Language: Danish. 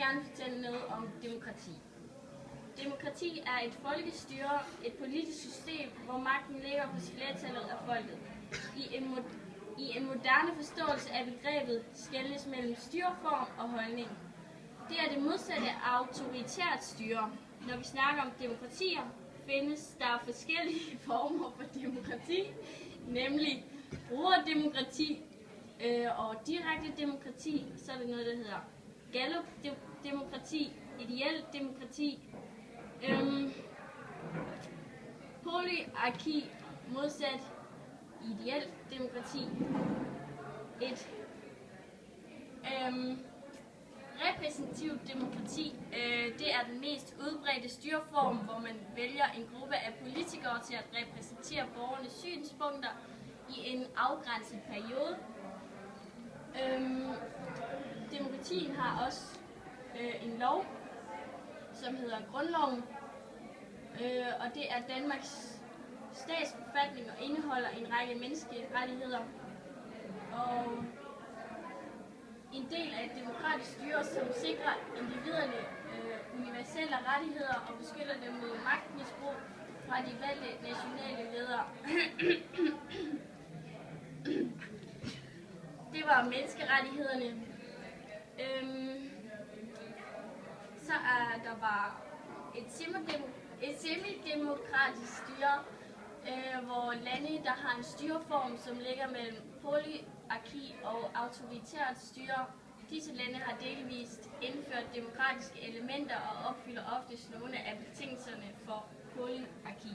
gerne fortælle noget om demokrati. Demokrati er et folkestyre, et politisk system, hvor magten ligger hos flertallet af folket. I en moderne forståelse af begrebet skelnes mellem styreform og holdning. Det er det modsatte af autoritært styre. Når vi snakker om demokratier, findes der forskellige former for demokrati, nemlig brugerdemokrati og direkte demokrati. Så er det noget, der hedder Gallup-demokrati, ideelt demokrati, polyarki modsat ideelt demokrati, et repræsentativt demokrati. Det er den mest udbredte styreform, hvor man vælger en gruppe af politikere til at repræsentere borgernes synspunkter i en afgrænset periode. Demokratien har også en lov, som hedder Grundloven, og det er Danmarks statsforfatning og indeholder en række menneskerettigheder. Og en del af et demokratisk styre, som sikrer individerne universelle rettigheder og beskytter dem mod magtmisbrug fra de valgte nationale ledere. Det var menneskerettighederne. Så er der var et semidemokratisk styre, hvor lande, der har en styreform, som ligger mellem polyarki og autoritært styre. Disse lande har delvist indført demokratiske elementer og opfylder oftest nogle af betingelserne for polyarki.